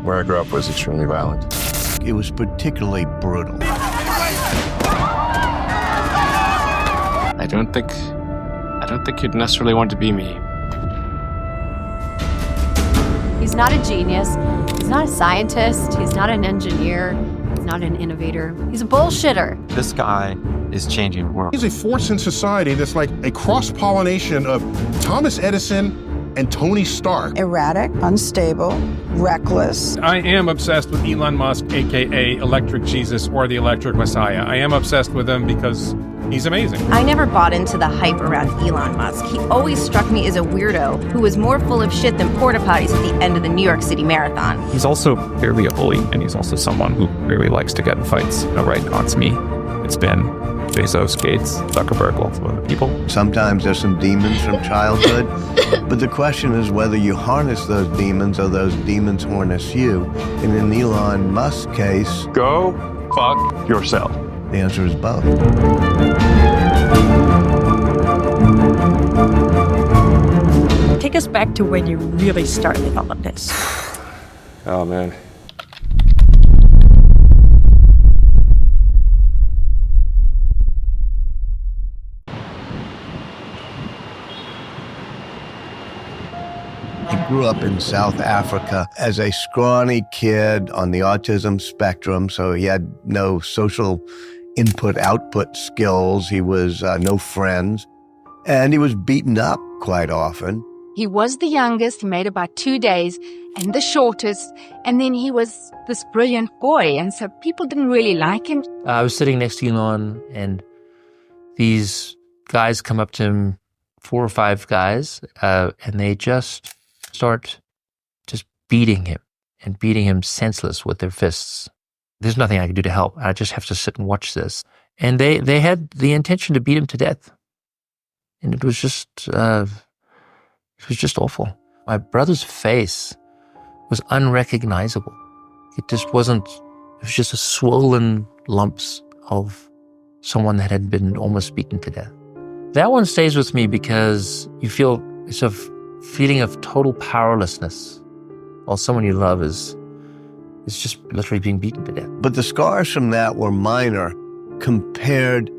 Where I grew up was extremely violent. It was particularly brutal. I don't think you'd necessarily want to be me. He's not a genius. He's not a scientist. He's not an engineer. He's not an innovator. He's a bullshitter. This guy is changing the world. He's a force in society that's like a cross-pollination of Thomas Edison and Tony Stark. Erratic, unstable, reckless. I am obsessed with Elon Musk, aka Electric Jesus or the Electric Messiah. I am obsessed with him because he's amazing. I never bought into the hype around Elon Musk. He always struck me as a weirdo who was more full of shit than porta potties at the end of the New York City Marathon. He's also clearly a bully, and he's also someone who really likes to get in fights. Right now it's me. It's Ben, Bezos, Gates, Zuckerberg, lots of other people. Sometimes there's some demons from childhood, but the question is whether you harness those demons or those demons harness you. And in Elon Musk's case, Go fuck yourself. the answer is both. Take us back to when you really started all of this. Oh, man. He grew up in South Africa as a scrawny kid on the autism spectrum, so he had no social input-output skills. He was no friends, and he was beaten up quite often. He was the youngest, he made about 2 days, and the shortest, and then he was this brilliant boy, and so people didn't really like him. I was sitting next to Elon, and these guys come up to him, 4 or 5 guys, and they just start just beating him senseless with their fists. There's nothing I can do to help. I just have to sit and watch this. And they had the intention to beat him to death. And it was just awful. My brother's face was unrecognizable. It just wasn't, it was just a swollen lumps of someone that had been almost beaten to death. That one stays with me because you feel it's a feeling of total powerlessness while someone you love is just literally being beaten to death. But the scars from that were minor compared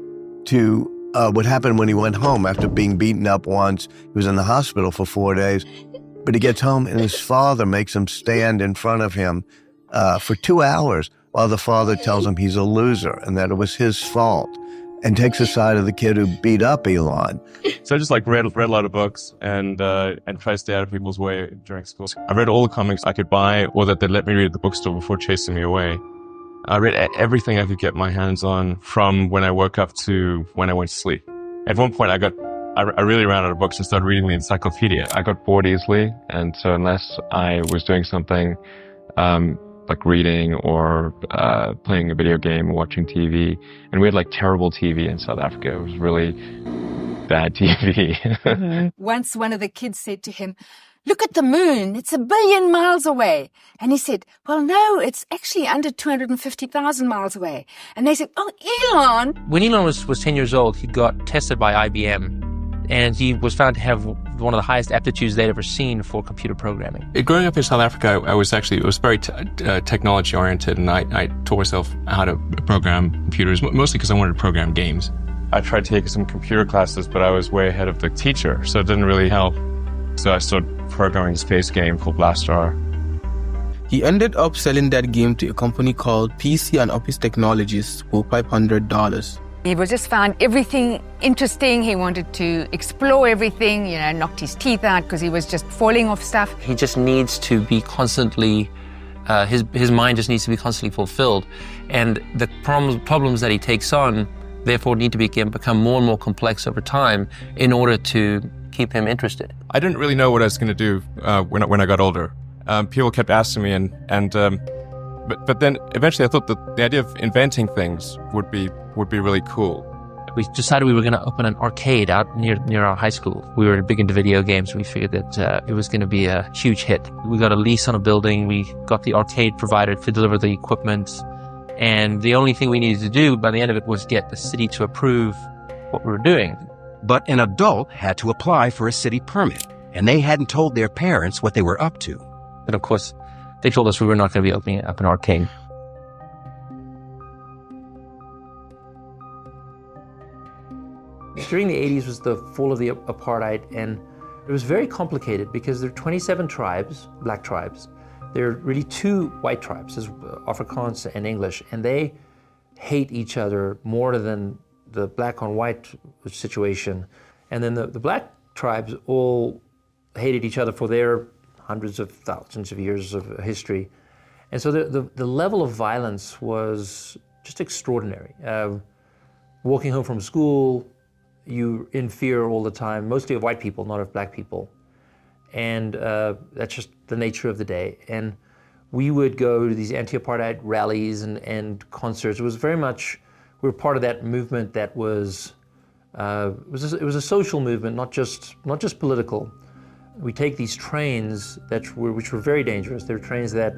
to what happened when he went home after being beaten up once. He was in the hospital for 4 days, but he gets home and his father makes him stand in front of him for 2 hours while the father tells him he's a loser and that it was his fault, and takes the side of the kid who beat up Elon. So I just read a lot of books and tried to stay out of people's way during school. I read all the comics I could buy or that they'd let me read at the bookstore before chasing me away. I read everything I could get my hands on from when I woke up to when I went to sleep. At one point I really ran out of books and started reading the encyclopedia. I got bored easily, and so unless I was doing something like reading or playing a video game or watching TV, and we had terrible TV in South Africa. It was really bad TV. Once one of the kids said to him, "Look at the moon, it's 1 billion miles away." And he said, "Well, no, it's actually under 250,000 miles away." And they said, "Oh, Elon." When Elon was 10 years old, he got tested by IBM, and he was found to have one of the highest aptitudes they'd ever seen for computer programming. Growing up in South Africa, it was very technology oriented, and I taught myself how to program computers, mostly because I wanted to program games. I tried taking some computer classes, but I was way ahead of the teacher, so it didn't really help. So I started programming a space game called Blastar. He ended up selling that game to a company called PC and Office Technologies for $500. He was just found everything interesting. He wanted to explore everything, knocked his teeth out because he was just falling off stuff. He just needs to be constantly, his mind just needs to be constantly fulfilled. And the problems that he takes on, therefore, need to become more and more complex over time in order to keep him interested. I didn't really know what I was going to do when I got older. People kept asking me, but then eventually I thought that the idea of inventing things would be really cool. We decided we were going to open an arcade out near our high school. We were big into video games. We figured that it was going to be a huge hit. We got a lease on a building. We got the arcade provider to deliver the equipment. And the only thing we needed to do by the end of it was get the city to approve what we were doing. But an adult had to apply for a city permit, and they hadn't told their parents what they were up to. And of course, They told us we were not going to be opening up an arcade. During the 80s was the fall of the apartheid, and it was very complicated because there are 27 tribes, black tribes. There are really two white tribes, there's Afrikaans and English, and they hate each other more than the black on white situation. And then the black tribes all hated each other for their hundreds of thousands of years of history. And so the level of violence was just extraordinary. Walking home from school, you're in fear all the time, mostly of white people, not of black people. And that's just the nature of the day. And we would go to these anti-apartheid rallies and concerts. It was very much, we were part of that movement that was, it was a social movement, not just political. We take these trains which were very dangerous. They were trains that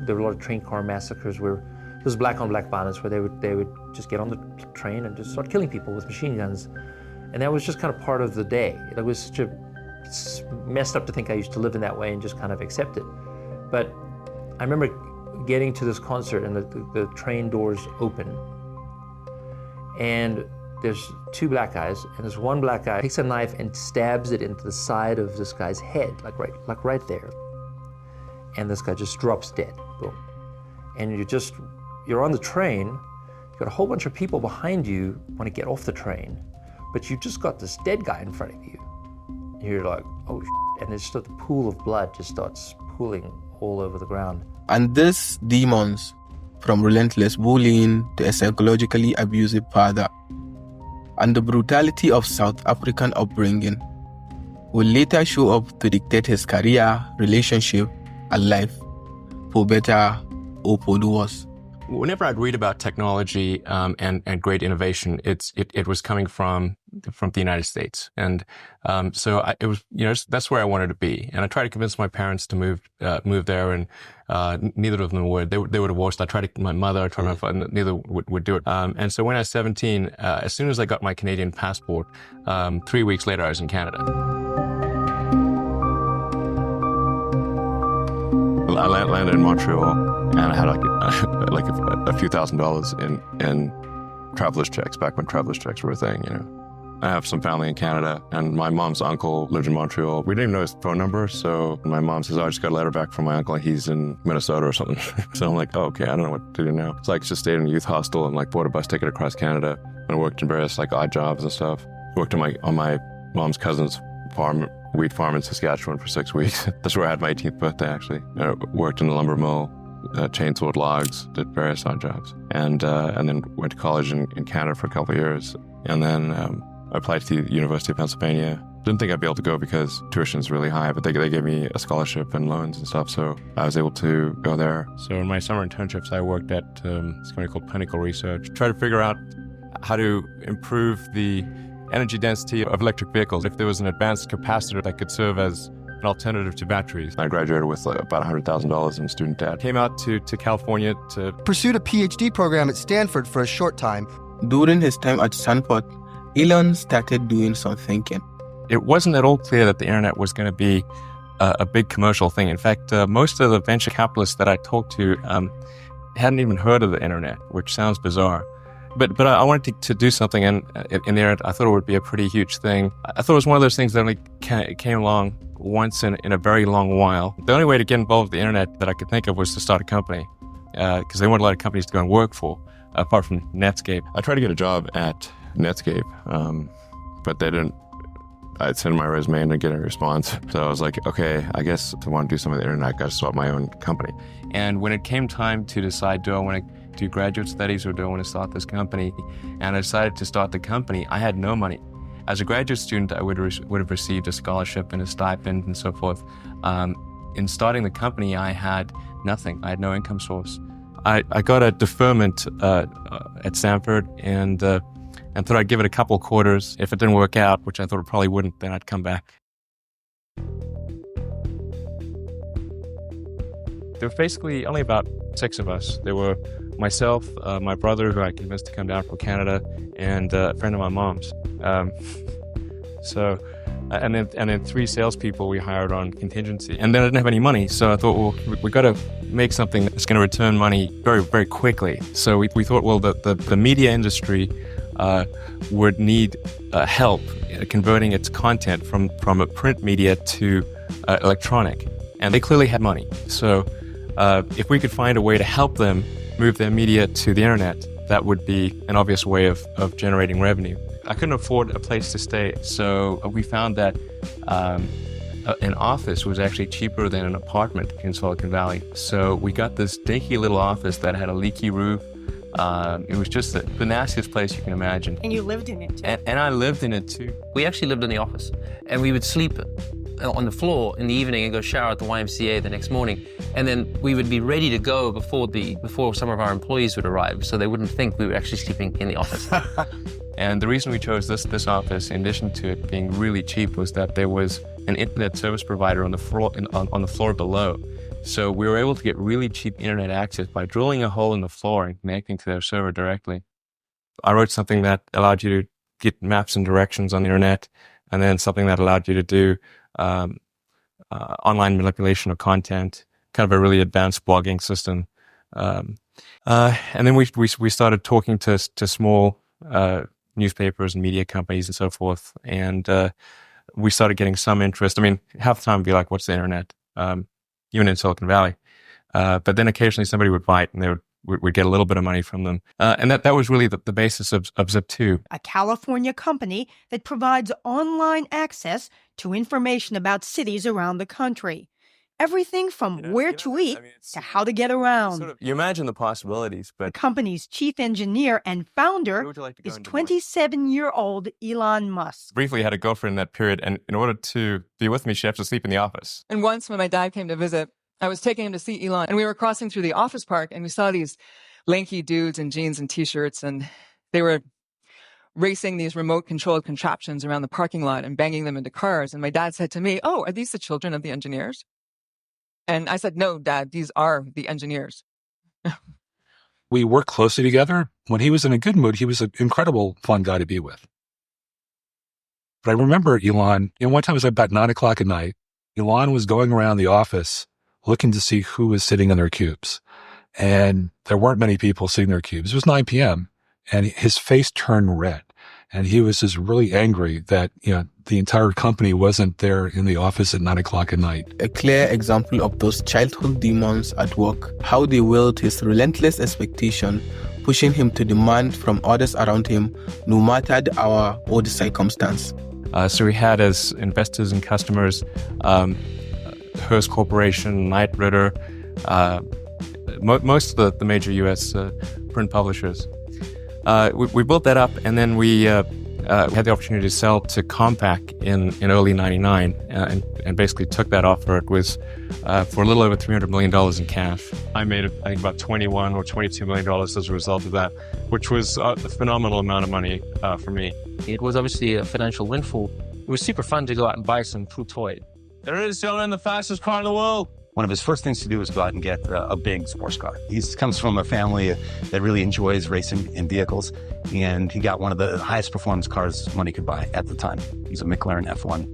there were a lot of train car massacres where it was black on black violence, where they would just get on the train and just start killing people with machine guns. And that was just kind of part of the day. It was such a, it's messed up to think I used to live in that way and just kind of accept it. But I remember getting to this concert and the train doors open, and there's two black guys, and this one black guy takes a knife and stabs it into the side of this guy's head, like right there. And this guy just drops dead, boom. And you're on the train, you've got a whole bunch of people behind you want to get off the train, but you just got this dead guy in front of you. And you're like, oh shit. And there's just a pool of blood just starts pooling all over the ground. And these demons, from relentless bullying to a psychologically abusive father, and the brutality of South African upbringing, will later show up to dictate his career, relationship, and life, for better or for worse. Whenever I'd read about technology and great innovation, it was coming from the United States, and so it was, that's where I wanted to be. And I tried to convince my parents to move there, and neither of them would. They were divorced. I tried my mother, I tried my father, neither would do it. And so when I was 17, as soon as I got my Canadian passport, 3 weeks later I was in Canada. I landed in Montreal, and I had like a few $1,000s in traveler's checks, back when traveler's checks were a thing, I have some family in Canada, and my mom's uncle lived in Montreal. We didn't even know his phone number, so my mom says, I just got a letter back from my uncle. He's in Minnesota or something. So I'm like, oh, okay, I don't know what to do now. So I just stayed in a youth hostel and bought a bus ticket across Canada, and worked in various odd jobs and stuff. Worked on my mom's cousin's farm, wheat farm in Saskatchewan for 6 weeks. That's where I had my 18th birthday, actually. I worked in the lumber mill, chainsawed logs, did various odd jobs, and then went to college in Canada for a couple of years. And then I applied to the University of Pennsylvania. Didn't think I'd be able to go because tuition's really high, but they gave me a scholarship and loans and stuff, so I was able to go there. So in my summer internships, I worked at this company called Pinnacle Research. Try to figure out how to improve the energy density of electric vehicles, if there was an advanced capacitor that could serve as an alternative to batteries. I graduated with about $100,000 in student debt. Came out to California to pursued a PhD program at Stanford for a short time. During his time at Stanford, Elon started doing some thinking. It wasn't at all clear that the internet was going to be a big commercial thing. In fact, most of the venture capitalists that I talked to hadn't even heard of the internet, which sounds bizarre. But I wanted to do something in the internet. I thought it would be a pretty huge thing. I thought it was one of those things that only came along once in a very long while. The only way to get involved with the internet that I could think of was to start a company, because there weren't a lot of companies to go and work for, apart from Netscape. I tried to get a job at Netscape, but they didn't. I'd send my resume and didn't get a response. So I was like, okay, I guess if I want to do something with the internet, I got to start my own company. And when it came time to decide, do I want to do graduate studies or do I want to start this company? And I decided to start the company. I had no money. As a graduate student, I would have received a scholarship and a stipend and so forth. In starting the company, I had nothing. I had no income source. I got a deferment at Stanford and thought I'd give it a couple of quarters. If it didn't work out, which I thought it probably wouldn't, then I'd come back. There were basically only about 6 of us. There were myself, my brother, who I convinced to come down from Canada, and a friend of my mom's. So and then 3 salespeople we hired on contingency. And then I didn't have any money, so I thought, well, we got to make something that's going to return money very, very quickly. So we thought, well, the media industry would need help converting its content from a print media to electronic. And they clearly had money. So if we could find a way to help them move their media to the internet, that would be an obvious way of generating revenue. I couldn't afford a place to stay, so we found that an office was actually cheaper than an apartment in Silicon Valley. So we got this dinky little office that had a leaky roof. It was just the nastiest place you can imagine. And you lived in it too. And I lived in it too. We actually lived in the office, and we would sleep on the floor in the evening and go shower at the YMCA the next morning. And then we would be ready to go before some of our employees would arrive, so they wouldn't think we were actually sleeping in the office. And the reason we chose this office, in addition to it being really cheap, was that there was an internet service provider on the floor below. So we were able to get really cheap internet access by drilling a hole in the floor and connecting to their server directly. I wrote something that allowed you to get maps and directions on the internet, and then something that allowed you to do online manipulation of content, kind of a really advanced blogging system. And then we started talking to small newspapers and media companies and so forth. And we started getting some interest. I mean, half the time we'd be like, what's the internet? Even in Silicon Valley. But then occasionally somebody would bite and we'd get a little bit of money from them. And that was really the basis of Zip2. A California company that provides online access to information about cities around the country. Everything from where to eat to how to get around. You imagine the possibilities, but... The company's chief engineer and founder is 27-year-old Elon Musk. Briefly had a girlfriend in that period, and in order to be with me, she had to sleep in the office. And once when my dad came to visit, I was taking him to see Elon, and we were crossing through the office park, and we saw these lanky dudes in jeans and T-shirts, and they were racing these remote-controlled contraptions around the parking lot and banging them into cars. And my dad said to me, "Oh, are these the children of the engineers?" And I said, "No, Dad, these are the engineers." We worked closely together. When he was in a good mood, he was an incredible, fun guy to be with. But I remember Elon, one time it was about 9 o'clock at night. Elon was going around the office looking to see who was sitting in their cubes. And there weren't many people sitting in their cubes. It was 9 p.m. and his face turned red. And he was just really angry that, the entire company wasn't there in the office at 9 o'clock at night. A clear example of those childhood demons at work, how they willed his relentless expectation, pushing him to demand from others around him, no matter the hour or the circumstance. So we had as investors and customers, Hearst Corporation, Knight Ridder, most of the major U.S. Print publishers. We built that up, and then we had the opportunity to sell to Compaq in early '99, and basically took that offer. It was for a little over $300 million in cash. I made, I think, about $21 or $22 million as a result of that, which was a phenomenal amount of money for me. It was obviously a financial windfall. It was super fun to go out and buy some cool toy. There it is, gentlemen, the fastest car in the world. One of his first things to do is go out and get a big sports car. He comes from a family that really enjoys racing in vehicles, and he got one of the highest performance cars money could buy at the time. He's a McLaren F1,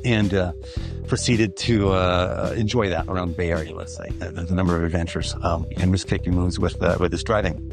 and proceeded to enjoy that around the Bay Area, let's say. There's a number of adventures and risk-taking moves with his driving.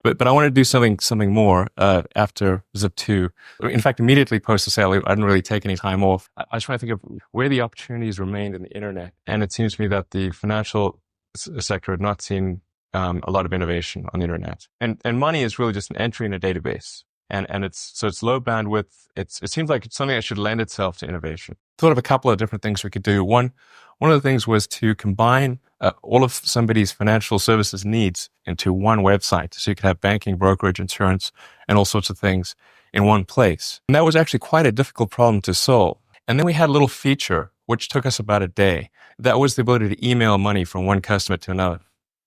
But I wanted to do something more after Zip2. In fact, immediately post the sale, I didn't really take any time off. I was trying to think of where the opportunities remained in the internet. And it seems to me that the financial sector had not seen a lot of innovation on the internet. And money is really just an entry in a database. And it's low bandwidth. It seems like it's something that should lend itself to innovation. Thought of a couple of different things we could do. One of the things was to combine all of somebody's financial services needs into one website. So you could have banking, brokerage, insurance, and all sorts of things in one place. And that was actually quite a difficult problem to solve. And then we had a little feature, which took us about a day. That was the ability to email money from one customer to another.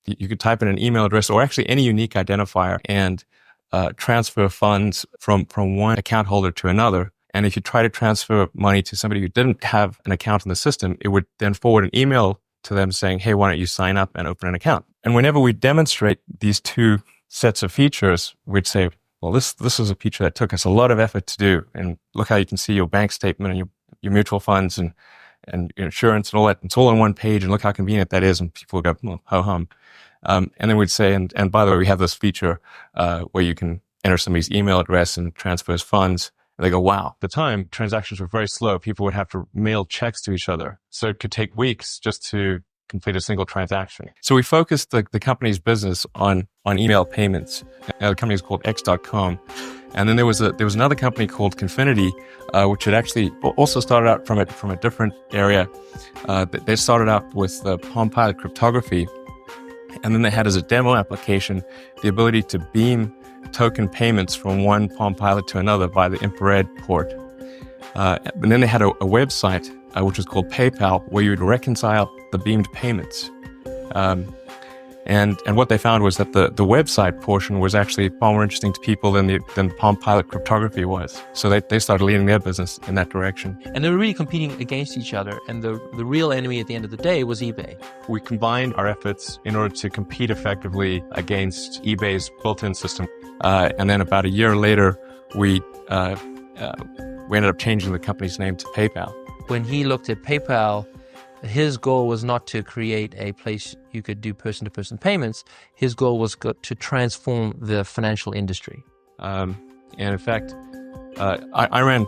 You could type in an email address or actually any unique identifier and transfer funds from one account holder to another. And if you try to transfer money to somebody who didn't have an account in the system, it would then forward an email to them saying, hey, why don't you sign up and open an account? And whenever we demonstrate these two sets of features, we'd say, well, this is a feature that took us a lot of effort to do. And look how you can see your bank statement and your mutual funds and your insurance and all that. It's all on one page, and look how convenient that is. And people go, well, ho-hum. And then we'd say, and by the way, we have this feature where you can enter somebody's email address and transfers funds. And they go, wow. At the time, transactions were very slow. People would have to mail checks to each other. So it could take weeks just to complete a single transaction. So we focused the company's business on email payments. The company is called X.com. And then there was another company called Confinity, which had actually also started out from a different area. They started out with Palm Pilot cryptography, and then they had as a demo application the ability to beam token payments from one Palm Pilot to another via the infrared port. And then they had a website which was called PayPal, where you would reconcile the beamed payments. And what they found was that the website portion was actually far more interesting to people than Palm Pilot cryptography was. So they started leading their business in that direction. And they were really competing against each other. And the real enemy at the end of the day was eBay. We combined our efforts in order to compete effectively against eBay's built-in system. And then about a year later, we ended up changing the company's name to PayPal. When he looked at PayPal, his goal was not to create a place you could do person-to-person payments. His goal was to transform the financial industry. And in fact, I ran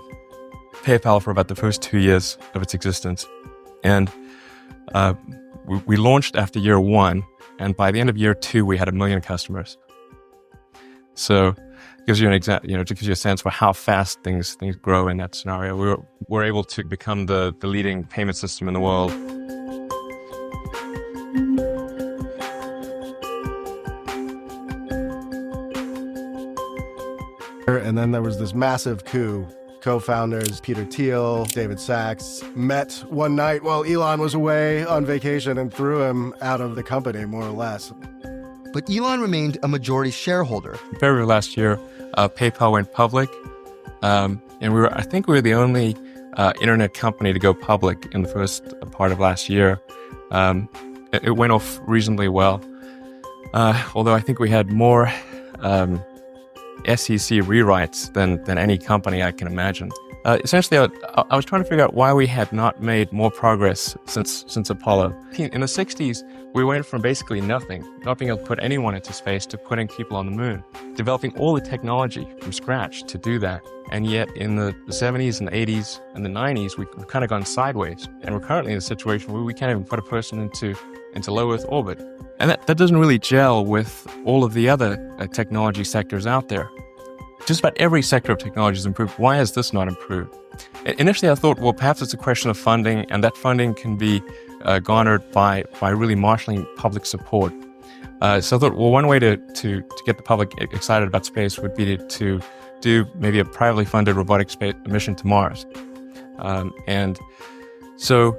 PayPal for about the first 2 years of its existence. And we launched after year 1. And by the end of year 2, we had 1 million customers. So it gives you an it gives you a sense for how fast things grow in that scenario. We were able to become the leading payment system in the world. And then there was this massive coup. Co-founders Peter Thiel, David Sachs met one night while Elon was away on vacation and threw him out of the company, more or less. But Elon remained a majority shareholder. In February last year, PayPal went public, and I think we were the only internet company to go public in the first part of last year. It went off reasonably well, although I think we had more SEC rewrites than any company I can imagine. Essentially, I was trying to figure out why we had not made more progress since Apollo. In the 60s, we went from basically nothing, not being able to put anyone into space, to putting people on the moon, developing all the technology from scratch to do that. And yet in the 70s and 80s and the 90s, we've kind of gone sideways. And we're currently in a situation where we can't even put a person into low Earth orbit. And that doesn't really gel with all of the other technology sectors out there. Just about every sector of technology has improved. Why has this not improved? Initially, I thought, well, perhaps it's a question of funding, and that funding can be garnered by really marshalling public support. So I thought, well, one way to get the public excited about space would be to do maybe a privately funded robotic space mission to Mars. And so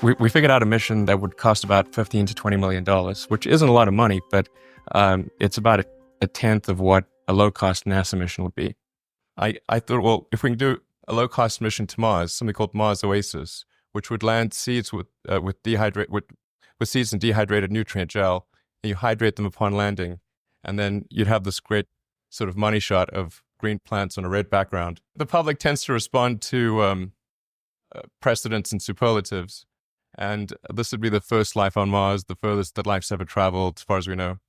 we figured out a mission that would cost about $15 to $20 million, which isn't a lot of money, but it's about a tenth of what a low-cost NASA mission would be. I thought, well, if we can do a low-cost mission to Mars, something called Mars Oasis, which would land seeds with seeds and dehydrated nutrient gel, and you hydrate them upon landing, and then you'd have this great sort of money shot of green plants on a red background. The public tends to respond to precedents and superlatives, and this would be the first life on Mars, the furthest that life's ever traveled, as far as we know.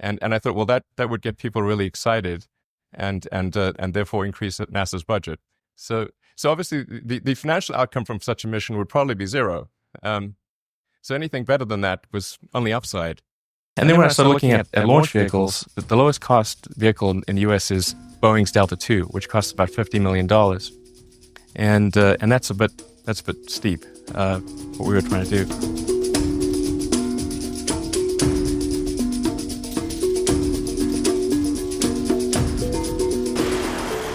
And I thought, well, that would get people really excited, and therefore increase NASA's budget. So obviously the financial outcome from such a mission would probably be zero. So anything better than that was on the upside. And then when I started looking at launch vehicles, the lowest cost vehicle in the US is Boeing's Delta II, which costs about $50 million, and that's a bit steep. What we were trying to do.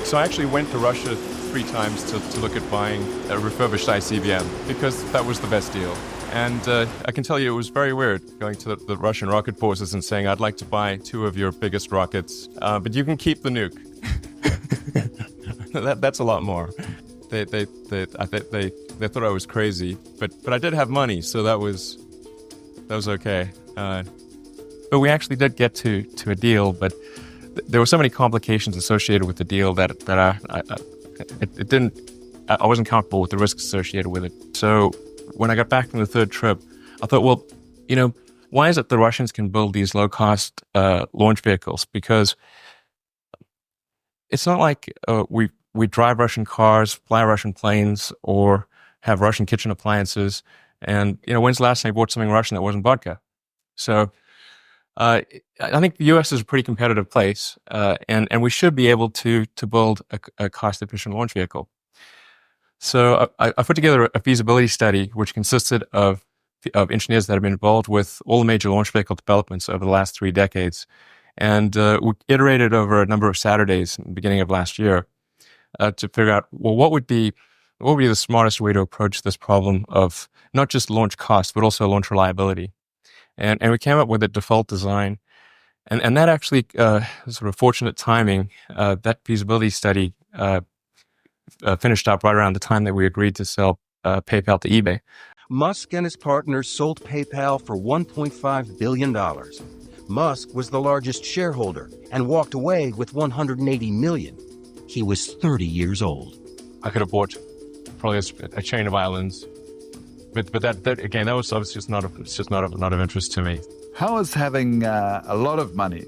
So I actually went to Russia 3 times to look at buying a refurbished ICBM because that was the best deal. And I can tell you it was very weird going to the Russian rocket forces and saying, I'd like to buy 2 of your biggest rockets, but you can keep the nuke. That's a lot more. They thought I was crazy, but I did have money, so that was That was okay. But we actually did get to a deal, but there were so many complications associated with the deal that I wasn't comfortable with the risks associated with it. So when I got back from the third trip, I thought, well, why is it the Russians can build these low-cost launch vehicles? Because it's not like we drive Russian cars, fly Russian planes, or have Russian kitchen appliances. And, when's the last time you bought something Russian that wasn't vodka? So I think the U.S. is a pretty competitive place, and we should be able to build a cost-efficient launch vehicle. So I put together a feasibility study, which consisted of engineers that have been involved with all the major launch vehicle developments over the last 3 decades. And we iterated over a number of Saturdays in the beginning of last year to figure out, well, what would be the smartest way to approach this problem of not just launch cost, but also launch reliability. And we came up with a default design. And that actually, sort of fortunate timing, that feasibility study finished up right around the time that we agreed to sell PayPal to eBay. Musk and his partners sold PayPal for $1.5 billion. Musk was the largest shareholder and walked away with $180 million. He was 30 years old. I could have bought probably a chain of islands, but that again, that was obviously just not of interest to me. How has having a lot of money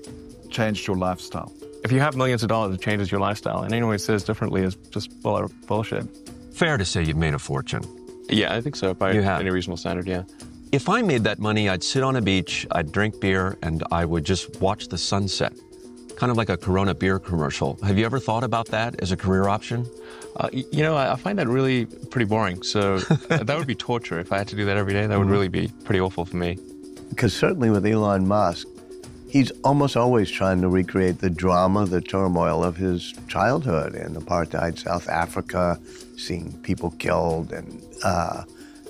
changed your lifestyle? If you have millions of dollars, it changes your lifestyle, and anyone who says differently is just full of bullshit. Fair to say you've made a fortune. Yeah, I think so, by any reasonable standard, yeah. If I made that money, I'd sit on a beach, I'd drink beer, and I would just watch the sunset. Kind of like a Corona beer commercial. Have you ever thought about that as a career option? I find that really pretty boring. So that would be torture. If I had to do that every day, that would really be pretty awful for me. Because certainly with Elon Musk, he's almost always trying to recreate the drama, the turmoil of his childhood in apartheid South Africa, seeing people killed and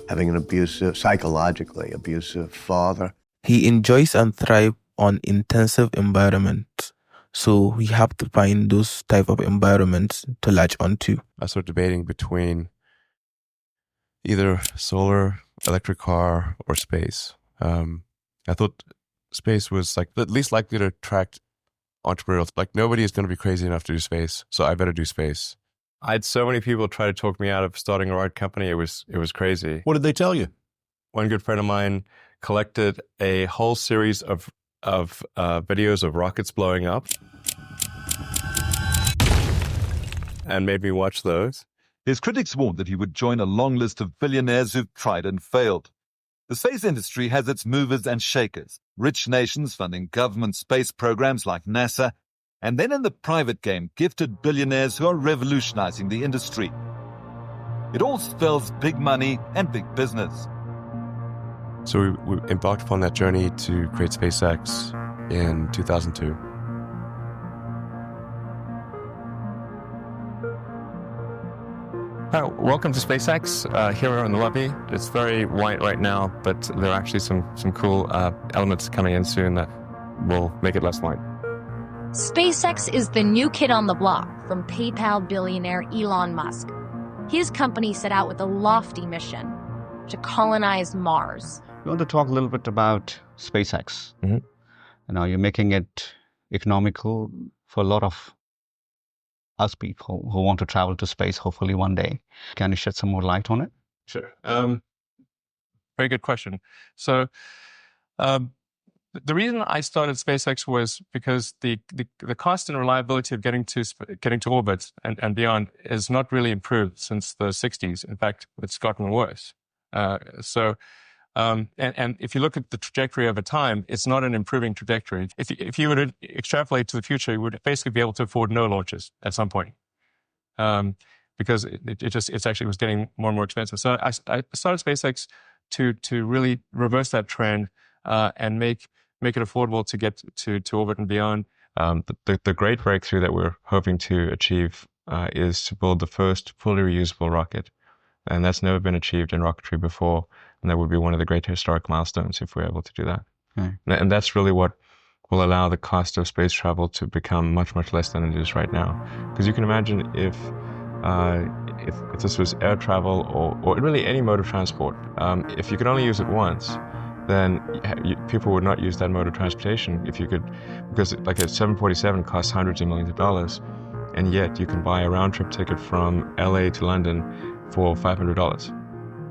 having an psychologically abusive father. He enjoys and thrives on intensive environments. So we have to find those type of environments to latch onto. I started debating between either solar, electric car, or space. I thought space was like the least likely to attract entrepreneurs. Like nobody is going to be crazy enough to do space, so I better do space. I had so many people try to talk me out of starting a ride company. It was crazy. What did they tell you? One good friend of mine collected a whole series of videos of rockets blowing up and made me watch those. His critics warned that he would join a long list of billionaires who've tried and failed. The space industry has its movers and shakers, rich nations funding government space programs like NASA, and then in the private game, gifted billionaires who are revolutionizing the industry. It all spells big money and big business. So we embarked upon that journey to create SpaceX in 2002. Hi, welcome to SpaceX. Here we're in the lobby. It's very white right now, but there are actually some cool elements coming in soon that will make it less white. SpaceX is the new kid on the block from PayPal billionaire Elon Musk. His company set out with a lofty mission to colonize Mars. We want to talk a little bit about SpaceX. You're making it economical for a lot of us people who want to travel to space, hopefully one day. Can you shed some more light on it? Sure. Very good question. So the reason I started SpaceX was because the cost and reliability of getting to orbit and beyond is not really improved since the 60s. In fact, it's gotten worse. And if you look at the trajectory over time, it's not an improving trajectory. If you were to extrapolate to the future, you would basically be able to afford no launches at some point, because it actually was getting more and more expensive. So I started SpaceX to really reverse that trend and make it affordable to get to orbit and beyond. The great breakthrough that we're hoping to achieve is to build the first fully reusable rocket. And that's never been achieved in rocketry before. And that would be one of the great historic milestones if we're able to do that. And that's really what will allow the cost of space travel to become much, much less than it is right now. Because you can imagine if this was air travel or really any mode of transport, if you could only use it once, then people would not use that mode of transportation if you could, because like a 747 costs hundreds of millions of dollars, and yet you can buy a round-trip ticket from LA to London for $500.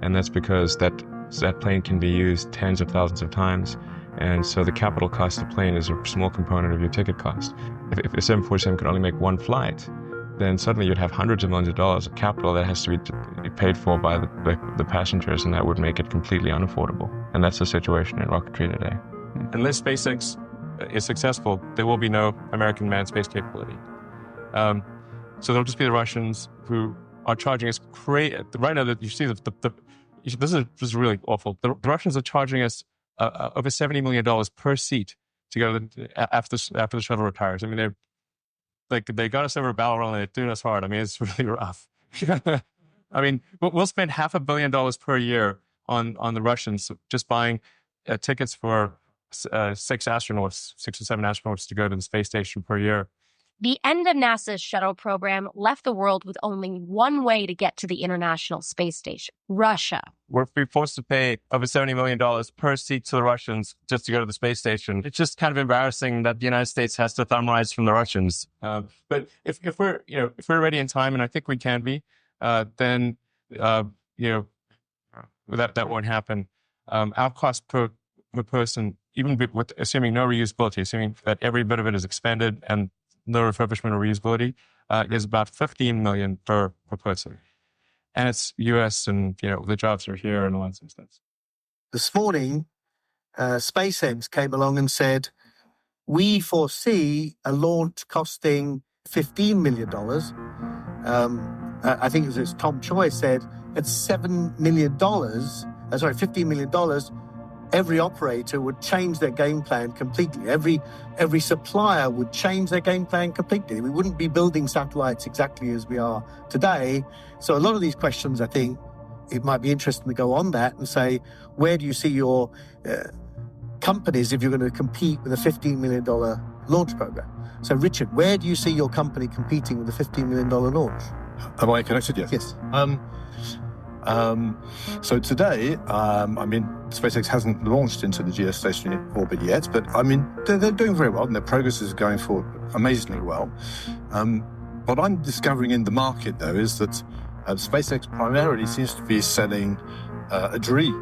And that's because that plane can be used tens of thousands of times. And so the capital cost of the plane is a small component of your ticket cost. If a 747 could only make one flight, then suddenly you'd have hundreds of millions of dollars of capital that has to be paid for by the passengers, and that would make it completely unaffordable. And that's the situation in rocketry today. Unless SpaceX is successful, there will be no American manned space capability. So there'll just be the Russians who are charging us right now. That you see this is really awful. The Russians are charging us over $70 million per seat to go after the shuttle retires. I mean, they got us over a barrel and they're doing us hard. I mean, it's really rough. I mean, we'll spend $500 million per year on the Russians just buying tickets for 6 or 7 astronauts to go to the space station per year. The end of NASA's shuttle program left the world with only one way to get to the International Space Station: Russia. We're forced to pay over $70 million per seat to the Russians just to go to the space station. It's just kind of embarrassing that the United States has to thumb rise from the Russians. But if we're ready in time, and I think we can be, then that won't happen. Our cost per person, even with assuming no reusability, assuming that every bit of it is expended and no refurbishment or reusability, is about $15 million per person. And it's US, and the jobs are here and all that sort of stuff. This morning, SpaceX came along and said, we foresee a launch costing $15 million. I think it was Tom Choi said, at $15 million, every operator would change their game plan completely. Every supplier would change their game plan completely. We wouldn't be building satellites exactly as we are today. So a lot of these questions, I think, it might be interesting to go on that and say, where do you see your companies if you're going to compete with a $15 million launch program? So Richard, where do you see your company competing with a $15 million launch? Am I connected? Yes. Yes. So today, SpaceX hasn't launched into the geostationary orbit yet, but they're doing very well, and their progress is going forward amazingly well. What I'm discovering in the market, though, is that SpaceX primarily seems to be selling a dream,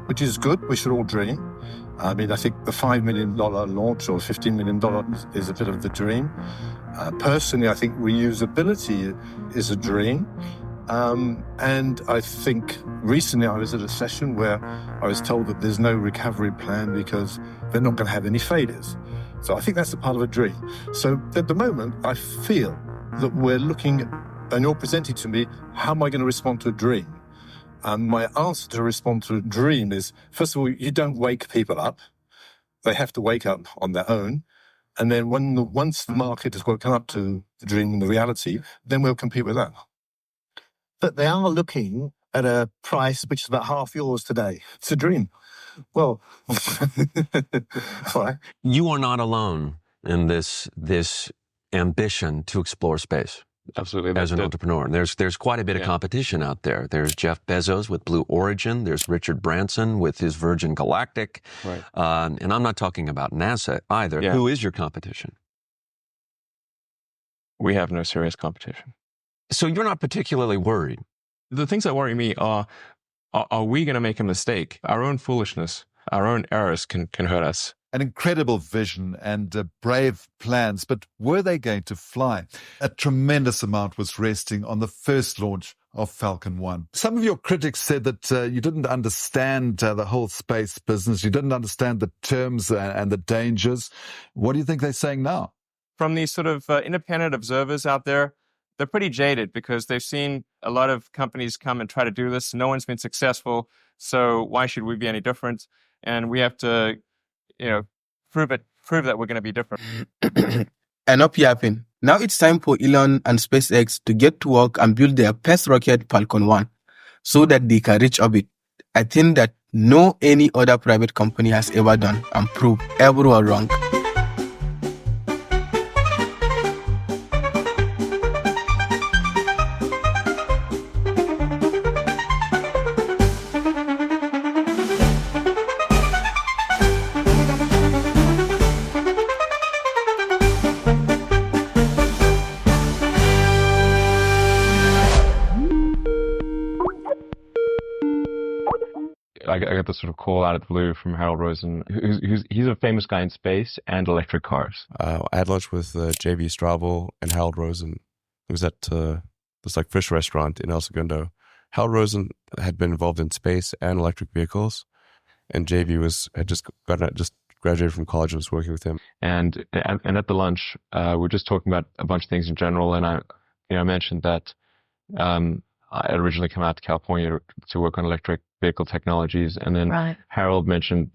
which is good. We should all dream. I think the $5 million launch or $15 million is a bit of the dream. Personally, I think reusability is a dream. And I think recently I was at a session where I was told that there's no recovery plan because they're not going to have any failures. So I think that's a part of a dream. So at the moment, I feel that we're looking, and you're presenting to me, how am I going to respond to a dream? And my answer to respond to a dream is, first of all, you don't wake people up. They have to wake up on their own. And then once the market has woken up to the dream and the reality, then we'll compete with that. But they are looking at a price which is about half yours today. It's a dream. Well, all right. You are not alone in this ambition to explore space. Absolutely. As an entrepreneur. There's quite a bit of competition out there. There's Jeff Bezos with Blue Origin. There's Richard Branson with his Virgin Galactic. Right. And I'm not talking about NASA either. Yeah. Who is your competition? We have no serious competition. So you're not particularly worried? The things that worry me are we going to make a mistake? Our own foolishness, our own errors can hurt us. An incredible vision and brave plans, but were they going to fly? A tremendous amount was resting on the first launch of Falcon 1. Some of your critics said that you didn't understand the whole space business. You didn't understand the terms and the dangers. What do you think they're saying now? From these sort of independent observers out there, they're pretty jaded because they've seen a lot of companies come and try to do this. No one's been successful, so why should we be any different? And we have to, prove that we're going to be different. Enough yapping. Now it's time for Elon and SpaceX to get to work and build their first rocket, Falcon 1, so that they can reach orbit. I think that no any other private company has ever done and proved everyone wrong. I got this sort of call out of the blue from Harold Rosen. He's a famous guy in space and electric cars. I had lunch with J.B. Straubel and Harold Rosen. It was at this like fish restaurant in El Segundo. Harold Rosen had been involved in space and electric vehicles, and JV had just graduated from college and was working with him. And at the lunch, we're just talking about a bunch of things in general. And I mentioned that I had originally come out to California to work on electric vehicle technologies, and then Harold mentioned,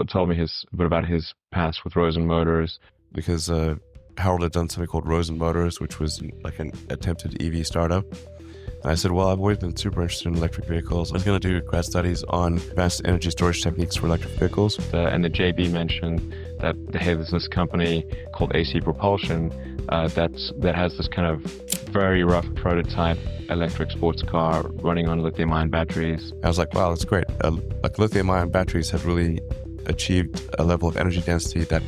told me a bit about his past with Rosen Motors, because Harold had done something called Rosen Motors, which was like an attempted EV startup. And I said, well, I've always been super interested in electric vehicles. I was going to do grad studies on advanced energy storage techniques for electric vehicles. And the JB mentioned that, hey, there's this company called AC Propulsion that has this kind of very rough prototype electric sports car running on lithium-ion batteries. I was like, wow, that's great. Like lithium-ion batteries have really achieved a level of energy density that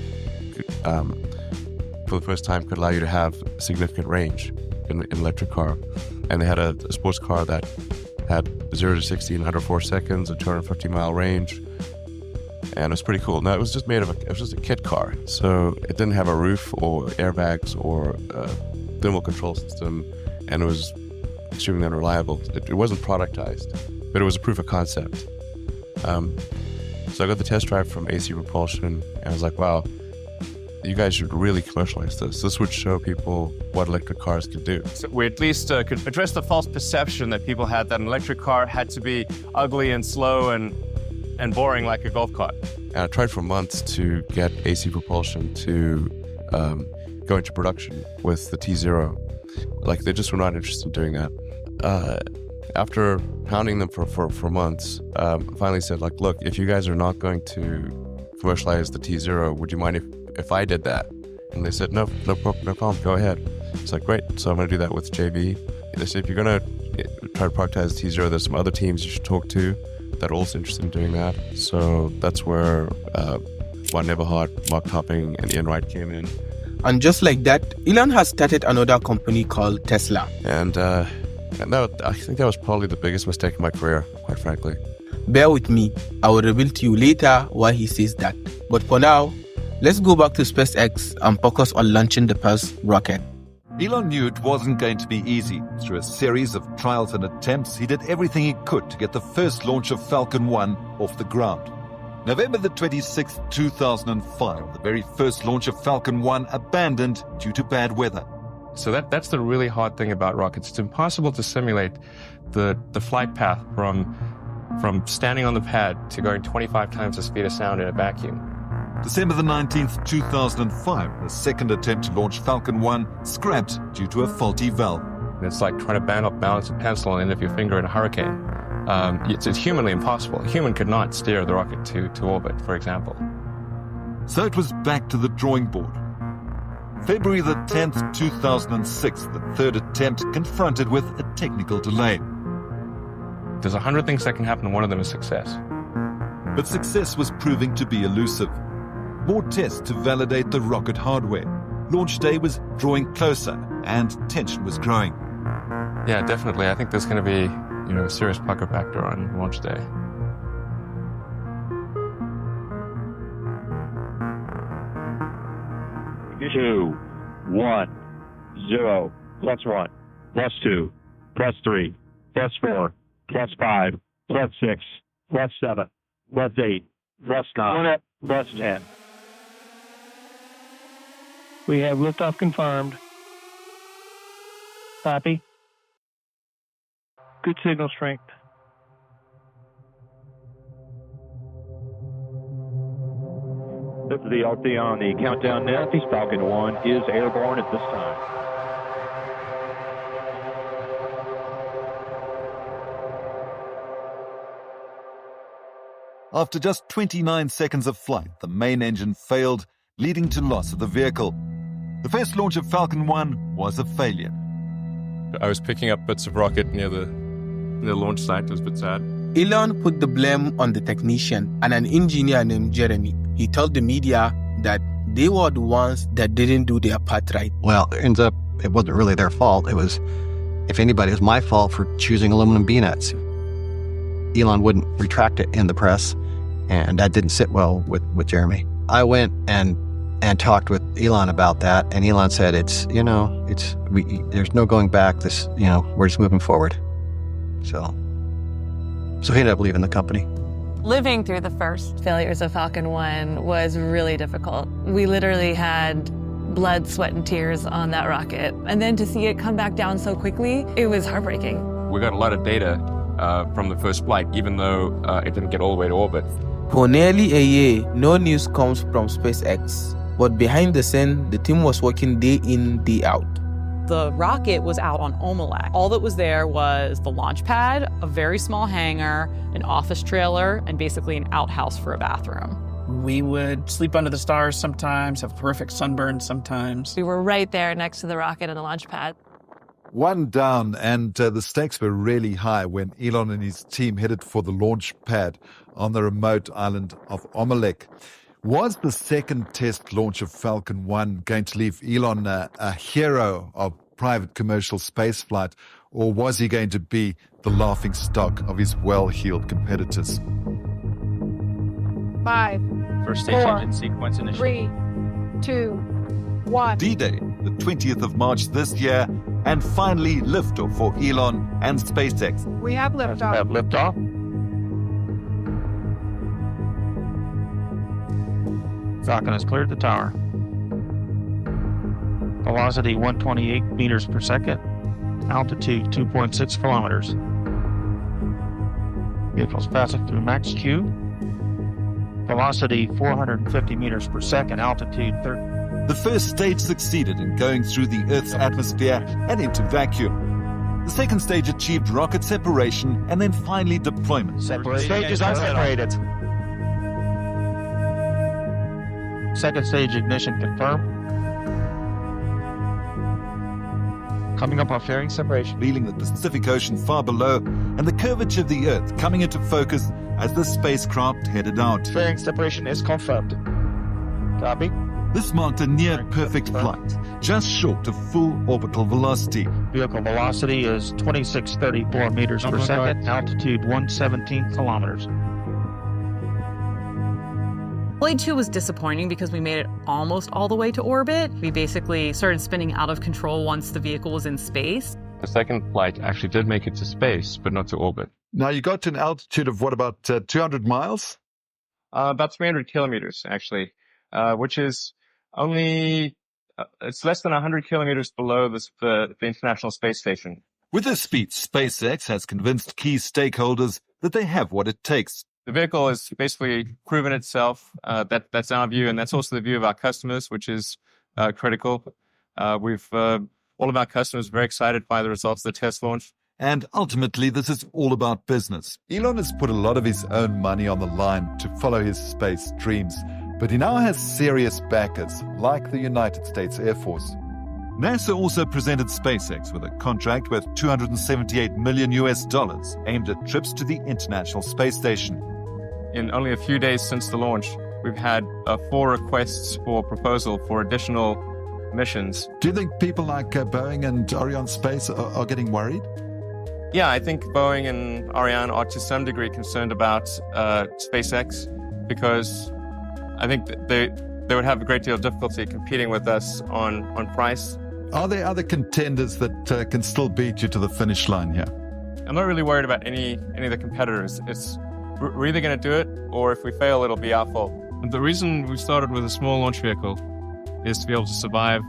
for the first time could allow you to have significant range in an electric car. And they had a sports car that had 0 to 60 in under 4 seconds, a 250-mile range. And it was pretty cool. Now, it was just a kit car. So it didn't have a roof or airbags or a thermal control system. And it was extremely unreliable. It wasn't productized, but it was a proof of concept. So I got the test drive from AC Propulsion, and I was like, wow, you guys should really commercialize this. This would show people what electric cars could do. So we at least could address the false perception that people had that an electric car had to be ugly and slow and boring like a golf cart. And I tried for months to get AC Propulsion to go into production with the T0. Like, they just were not interested in doing that. After hounding them for months, I finally said, like, look, if you guys are not going to commercialize the T0, would you mind if I did that? And they said, no problem, go ahead. It's like, great. So I'm going to do that with JV. They said, if you're going to try to productize the T0, there's some other teams you should talk to that are also interested in doing that. So that's where Juan Neverhart, Mark Topping, and Ian Wright came in. And just like that, Elon has started another company called Tesla. And I think that was probably the biggest mistake in my career, quite frankly. Bear with me. I will reveal to you later why he says that. But for now, let's go back to SpaceX and focus on launching the first rocket. Elon knew it wasn't going to be easy. Through a series of trials and attempts, he did everything he could to get the first launch of Falcon 1 off the ground. November the 26th, 2005, the very first launch of Falcon 1 abandoned due to bad weather. So that's the really hard thing about rockets. It's impossible to simulate the flight path from standing on the pad to going 25 times the speed of sound in a vacuum. December the 19th, 2005, the second attempt to launch Falcon 1 scrapped due to a faulty valve. It's like trying to balance a pencil and end up your finger in a hurricane. It's humanly impossible. A human could not steer the rocket to orbit, for example. So it was back to the drawing board. February the 10th, 2006, the third attempt confronted with a technical delay. There's 100 things that can happen, and one of them is success. But success was proving to be elusive. More tests to validate the rocket hardware. Launch day was drawing closer, and tension was growing. Yeah, definitely. I think there's going to be, a serious pucker factor on launch day. 2, 1, 0, +1, +2, +3, +4, +5, +6, +7, +8, +9, +10. We have liftoff confirmed. Copy. Good signal strength. This is the RT on the countdown now. Falcon 1 is airborne at this time. After just 29 seconds of flight, the main engine failed, leading to loss of the vehicle. The first launch of Falcon 1 was a failure. I was picking up bits of rocket near the launch site. It was a bit sad. Elon put the blame on the technician and an engineer named Jeremy. He told the media that they were the ones that didn't do their part right. Well, it ends up, it wasn't really their fault. It was, if anybody, it was my fault for choosing aluminum B-nuts. Elon wouldn't retract it in the press, and that didn't sit well with Jeremy. I went and talked with Elon about that, and Elon said, there's no going back. We're just moving forward. So he ended up leaving the company. Living through the first failures of Falcon 1 was really difficult. We literally had blood, sweat, and tears on that rocket. And then to see it come back down so quickly, it was heartbreaking. We got a lot of data from the first flight, even though it didn't get all the way to orbit. For nearly a year, no news comes from SpaceX. But behind the scene, the team was working day in, day out. The rocket was out on Omelek. All that was there was the launch pad, a very small hangar, an office trailer, and basically an outhouse for a bathroom. We would sleep under the stars sometimes, have horrific sunburn sometimes. We were right there next to the rocket and the launch pad. One down, and the stakes were really high when Elon and his team headed for the launch pad on the remote island of Omelek. Was the second test launch of Falcon 1 going to leave Elon a hero of private commercial spaceflight, or was he going to be the laughing stock of his well-heeled competitors? 5, First stage engine sequence initiated. 3, 2, 1. D-Day, the 20th of March this year, and finally liftoff for Elon and SpaceX. We have liftoff. Have liftoff. Falcon has cleared the tower. Velocity 128 meters per second. Altitude 2.6 kilometers. Vehicle's passing through max Q. Velocity 450 meters per second. Altitude 30. The first stage succeeded in going through the Earth's atmosphere and into vacuum. The second stage achieved rocket separation and then finally deployment. Stage is unseparated. Second stage ignition confirmed. Coming up on fairing separation. Revealing the Pacific Ocean far below and the curvature of the Earth coming into focus as the spacecraft headed out. Fairing separation is confirmed. Copy. This marked a near-perfect flight, just short of full orbital velocity. Vehicle velocity is 2634 meters per second. Altitude 117 kilometers. Blade 2 was disappointing because we made it almost all the way to orbit. We basically started spinning out of control once the vehicle was in space. The second flight actually did make it to space, but not to orbit. Now, you got to an altitude of what, about 200 miles? About 300 kilometers, actually, which is only, it's less than 100 kilometers below the International Space Station. With this speed, SpaceX has convinced key stakeholders that they have what it takes. The vehicle has basically proven itself. That's our view, and that's also the view of our customers, which is critical. All of our customers are very excited by the results of the test launch. And ultimately, this is all about business. Elon has put a lot of his own money on the line to follow his space dreams, but he now has serious backers, like the United States Air Force. NASA also presented SpaceX with a contract worth $278 million aimed at trips to the International Space Station. In only a few days since the launch, we've had 4 requests for proposal for additional missions. Do you think people like Boeing and Ariane Space are getting worried? Yeah, I think Boeing and Ariane are to some degree concerned about SpaceX because I think that they would have a great deal of difficulty competing with us on price. Are there other contenders that can still beat you to the finish line here? I'm not really worried about any of the competitors. We're either going to do it, or if we fail, it'll be our fault. And the reason we started with a small launch vehicle is to be able to survive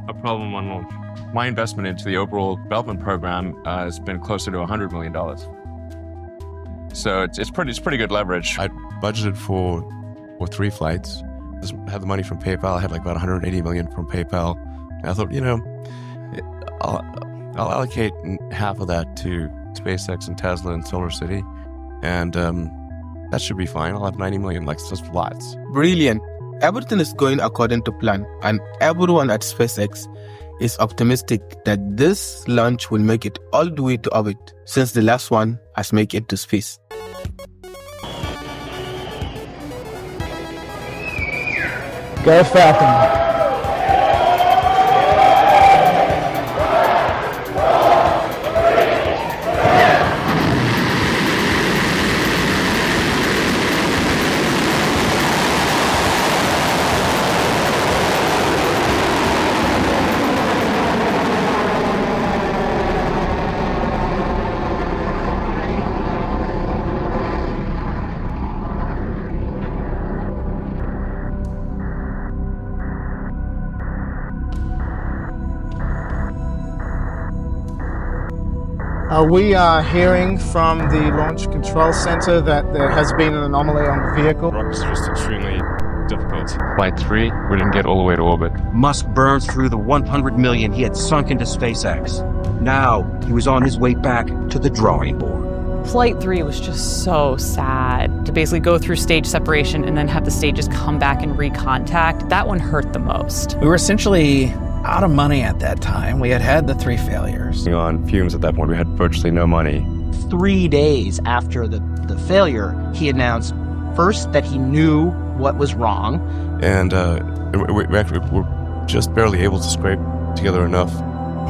a problem on launch. My investment into the overall development program has been closer to $100 million. So it's pretty good leverage. I budgeted for 3 flights. I had the money from PayPal. I had like about 180 million from PayPal. And I thought, I'll allocate half of that to SpaceX and Tesla and Solar City. And that should be fine. I'll have 90 million, like just lots. Brilliant. Everything is going according to plan, and everyone at SpaceX is optimistic that this launch will make it all the way to orbit, since the last one has made it to space. Go Falcon. We are hearing from the Launch Control Center that there has been an anomaly on the vehicle. Rockets are just extremely difficult. Flight 3, we didn't get all the way to orbit. Musk burned through the $100 million he had sunk into SpaceX. Now he was on his way back to the drawing board. Flight 3 was just so sad. To basically go through stage separation and then have the stages come back and recontact, that one hurt the most. We were essentially out of money at that time. We had the 3 failures. On fumes at that point, we had virtually no money. 3 days after the failure, he announced first that he knew what was wrong. And we actually were just barely able to scrape together enough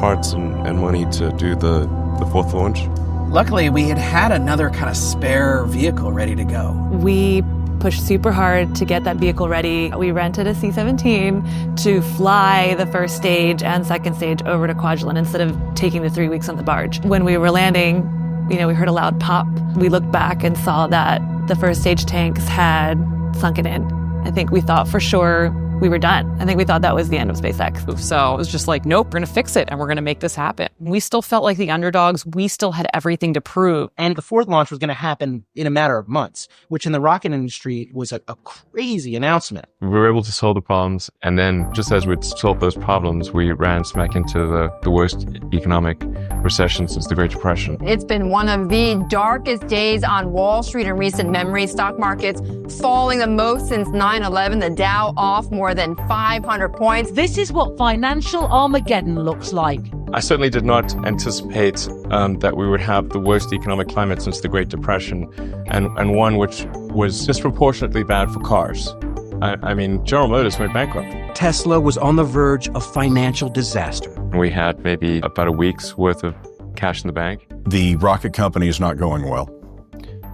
parts and money to do the 4th launch. Luckily, we had another kind of spare vehicle ready to go. We pushed super hard to get that vehicle ready. We rented a C-17 to fly the first stage and second stage over to Kwajalein instead of taking the 3 weeks on the barge. When we were landing, we heard a loud pop. We looked back and saw that the first stage tanks had sunken in. I think we thought for sure we were done. I think we thought that was the end of SpaceX. So it was just like, nope, we're gonna fix it and we're gonna make this happen. We still felt like the underdogs. We still had everything to prove. And the 4th launch was gonna happen in a matter of months, which in the rocket industry was a crazy announcement. We were able to solve the problems, and then just as we'd solved those problems, we ran smack into the worst economic recession since the Great Depression. It's been one of the darkest days on Wall Street in recent memory. Stock markets falling the most since 9/11, the Dow off more than 500 points. This is what financial Armageddon looks like. I certainly did not anticipate that we would have the worst economic climate since the Great Depression, and one which was disproportionately bad for cars. I mean, General Motors went bankrupt. Tesla was on the verge of financial disaster. We had maybe about a week's worth of cash in the bank. The rocket company is not going well.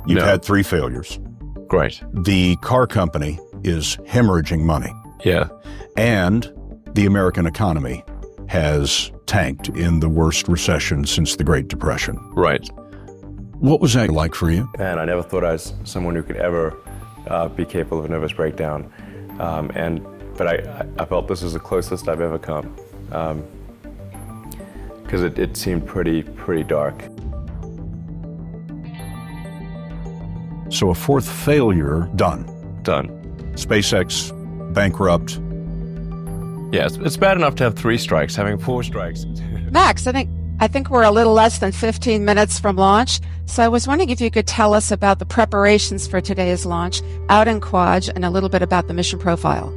You've had 3 failures. Great. The car company is hemorrhaging money. Yeah. And the American economy has tanked in the worst recession since the Great Depression. Right. What was that like for you? And I never thought I was someone who could ever be capable of a nervous breakdown. But I felt this is the closest I've ever come. Because it seemed pretty dark. So a 4th failure, done. Done. SpaceX, bankrupt. Yeah, it's bad enough to have 3 strikes. Having 4 strikes. Max, I think we're a little less than 15 minutes from launch. So I was wondering if you could tell us about the preparations for today's launch out in Kwaj and a little bit about the mission profile.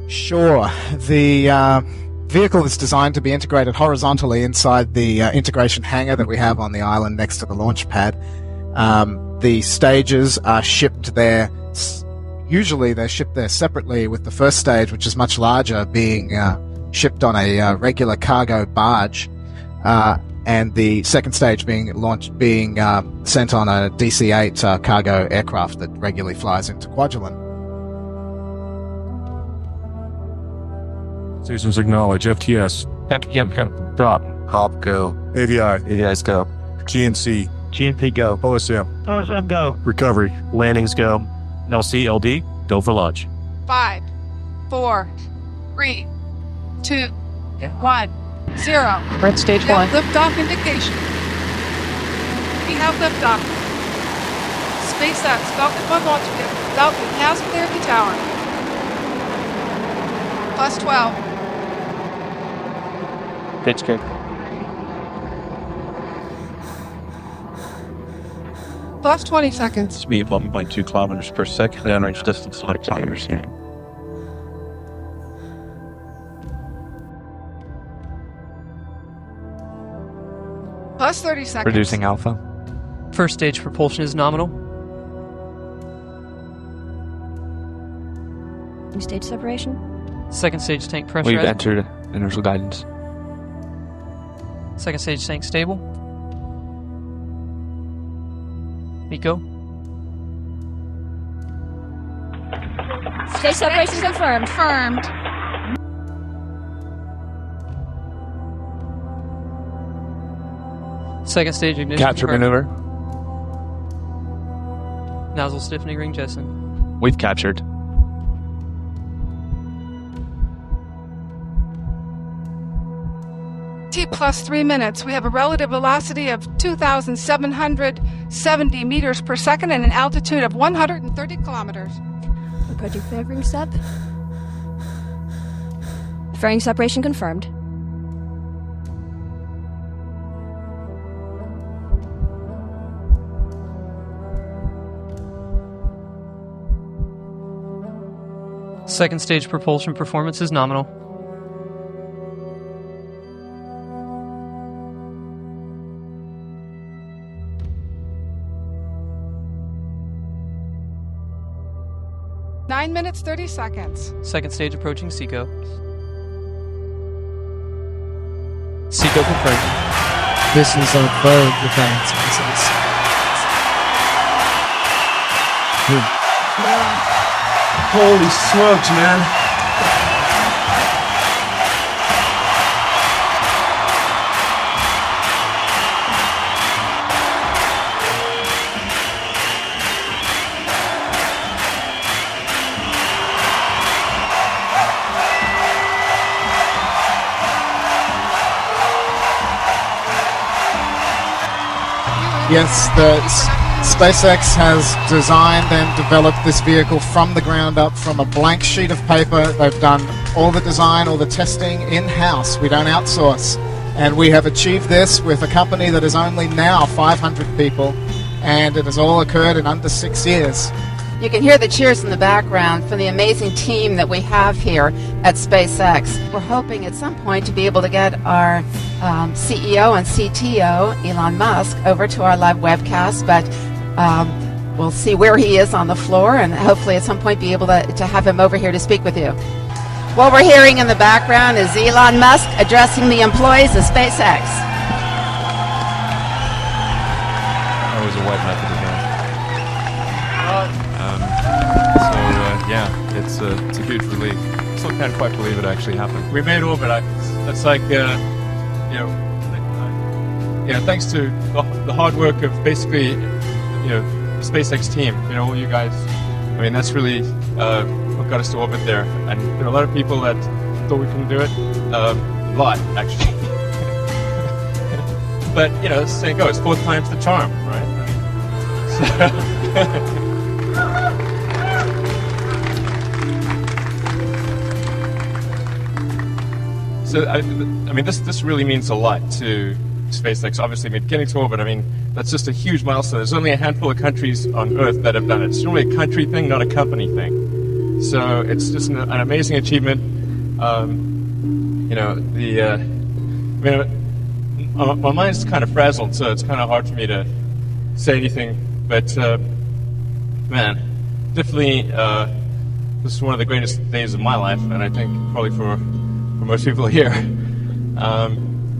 Sure. The vehicle is designed to be integrated horizontally inside the integration hangar that we have on the island next to the launch pad. The stages are shipped there. Usually they're shipped there separately, with the first stage, which is much larger, being shipped on a regular cargo barge, and the second stage being sent on a DC-8 cargo aircraft that regularly flies into Kwajalein. Stations acknowledge. FTS. FTM drop. Hop go. AVI. AVI's go. GNC. GNP go. OSM. OSM go. Recovery. Landings go. LC, LD, go for launch. 5, 4, 3, 2, 1, 0. We're at stage 1. Liftoff indication. We have liftoff. SpaceX Falcon 1 launch vehicle Falcon has cleared the tower. Plus 12. Pitch kick. Plus 20 seconds. Speed 1.2 kilometers per second. Downrange distance 5 kilometers. Plus 30 seconds. Reducing alpha. First stage propulsion is nominal. New stage separation. Second stage tank pressure. We've entered inertial guidance. Second stage tank stable. Miko. Stage separation confirmed. Second stage ignition. Capture maneuver. Nozzle stiffening ring jettison. We've captured. T plus 3 minutes. We have a relative velocity of 2,770 meters per second and an altitude of 130 kilometers. Approaching fairing step. Fairing separation confirmed. Second stage propulsion performance is nominal. Nine minutes, 30 seconds. Second stage approaching SECO. SECO confirmed. This is a bird defense. Holy smokes, man. Yes, the SpaceX has designed and developed this vehicle from the ground up, from a blank sheet of paper. They've done all the design, all the testing in-house. We don't outsource. And we have achieved this with a company that is only now 500 people, and it has all occurred in under 6 years. You can hear the cheers in the background from the amazing team that we have here at SpaceX. We're hoping at some point to be able to get our CEO and CTO, Elon Musk, over to our live webcast, but we'll see where he is on the floor and hopefully at some point be able to have him over here to speak with you. What we're hearing in the background is Elon Musk addressing the employees of SpaceX. I was a white method of that. Yeah, it's a huge relief. Still can't quite believe it actually happened. We made orbit. That's like, thanks to the hard work of basically, the SpaceX team. All you guys. I mean, that's really what got us to orbit there. And there are a lot of people that thought we couldn't do it. A lot, actually. But the saying goes, 4th time's the charm, right? So, I mean, this really means a lot to SpaceX. Obviously, getting to orbit, that's just a huge milestone. There's only a handful of countries on Earth that have done it. It's normally a country thing, not a company thing. So it's just an amazing achievement. My mind's kind of frazzled, so it's kind of hard for me to say anything. But, definitely, this is one of the greatest days of my life, and I think probably for most people here.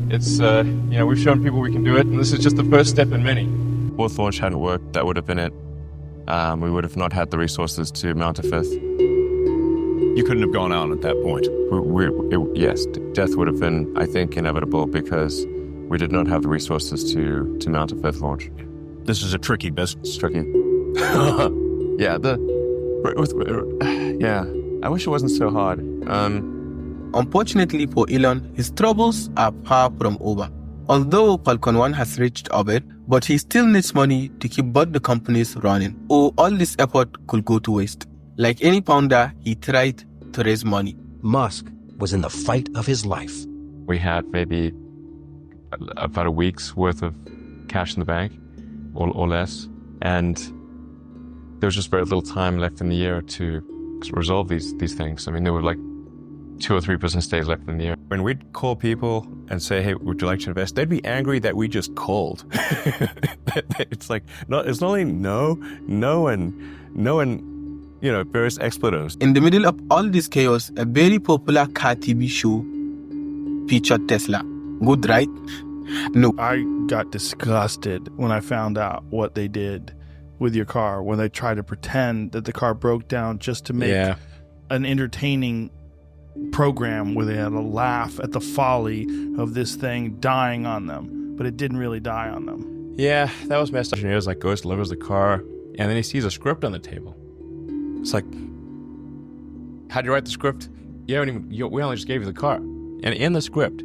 We've shown people we can do it, and this is just the first step in many. Fourth launch hadn't worked, that would have been it. We would have not had the resources to mount a 5th. You couldn't have gone out at that point. Yes, death would have been, I think, inevitable because we did not have the resources to mount a 5th launch. This is a tricky business. It's tricky. I wish it wasn't so hard. Unfortunately for Elon, his troubles are far from over. Although Falcon 1 has reached orbit, but he still needs money to keep both the companies running, or all this effort could go to waste. Like any founder, he tried to raise money. Musk was in the fight of his life. We had maybe about a week's worth of cash in the bank, or less, and there was just very little time left in the year to resolve these things. There were like 2 or 3 business days left in the year. When we'd call people and say, hey, would you like to invest? They'd be angry that we just called. It's like, it's not only no, and various expletives. In the middle of all this chaos, a very popular car TV show featured Tesla. Good, right? No. I got disgusted when I found out what they did with your car, when they tried to pretend that the car broke down just to make an entertaining program where they had a laugh at the folly of this thing dying on them, but it didn't really die on them. Yeah, that was messed up. Engineers goes, delivers the car, and then he sees a script on the table. It's like, how'd you write the script? We only just gave you the car. And in the script,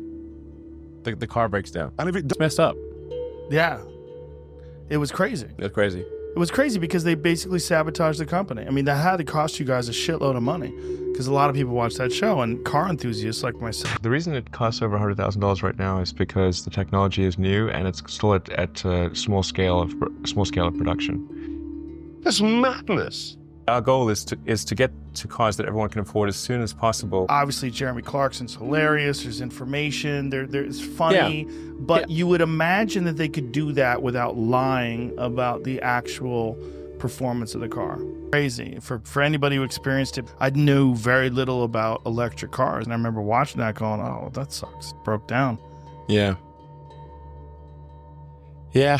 the car breaks down. And if it's messed up. Yeah. It was crazy. That's crazy. It was crazy because they basically sabotaged the company. I mean, that had to cost you guys a shitload of money because a lot of people watch that show, and car enthusiasts like myself. The reason it costs over $100,000 right now is because the technology is new and it's still at small scale of production. That's madness. Our goal is to get to cars that everyone can afford as soon as possible. Obviously, Jeremy Clarkson's hilarious. There's information. It's funny. Yeah. But you would imagine that they could do that without lying about the actual performance of the car. Crazy. For anybody who experienced it, I knew very little about electric cars. And I remember watching that going, oh, that sucks. It broke down. Yeah. Yeah.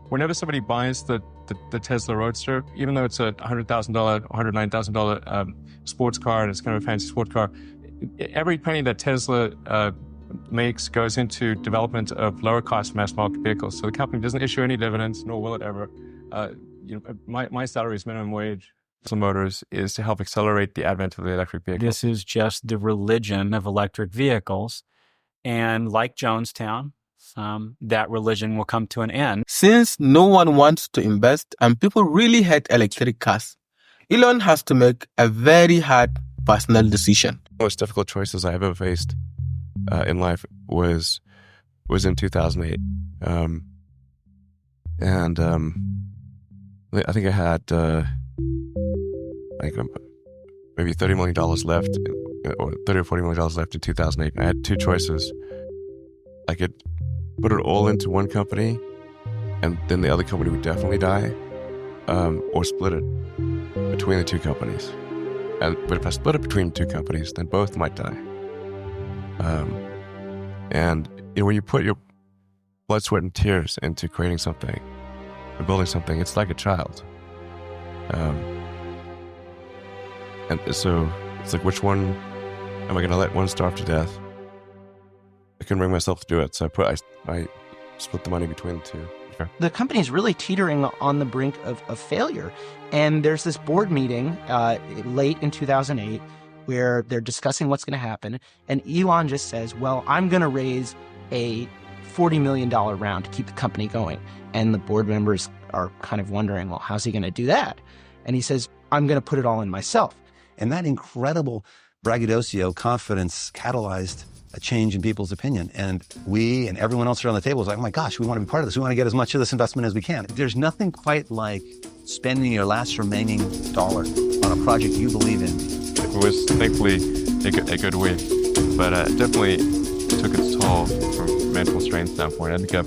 Whenever somebody buys the Tesla Roadster, even though it's a $100,000, $109,000 sports car, and it's kind of a fancy sports car, every penny that Tesla makes goes into development of lower cost mass market vehicles. So the company doesn't issue any dividends, nor will it ever. My salary is minimum wage. Tesla Motors is to help accelerate the advent of the electric vehicle. This is just the religion of electric vehicles. And like Jonestown, that religion will come to an end. Since no one wants to invest and people really hate electric cars, Elon has to make a very hard personal decision. The most difficult choices I have ever faced in life was in 2008. I think I had maybe $30 million left, or $30 or $40 million left in 2008. I had two choices. I could put it all into one company, and then the other company would definitely die, or split it between the two companies. But if I split it between two companies, then both might die. When you put your blood, sweat, and tears into creating something, or building something, it's like a child. And so it's like, which one am I going to let one starve to death? I couldn't bring myself to do it, so I split the money between the two. The company is really teetering on the brink of failure. And there's this board meeting late in 2008 where they're discussing what's going to happen. And Elon just says, well, I'm going to raise a $40 million round to keep the company going. And the board members are kind of wondering, well, how's he going to do that? And he says, I'm going to put it all in myself. And that incredible braggadocio confidence catalyzed a change in people's opinion. And we and everyone else around the table was like, oh my gosh, we want to be part of this. We want to get as much of this investment as we can. There's nothing quite like spending your last remaining dollar on a project you believe in. It was thankfully a good win, but it definitely took its toll from a mental strain standpoint. I think I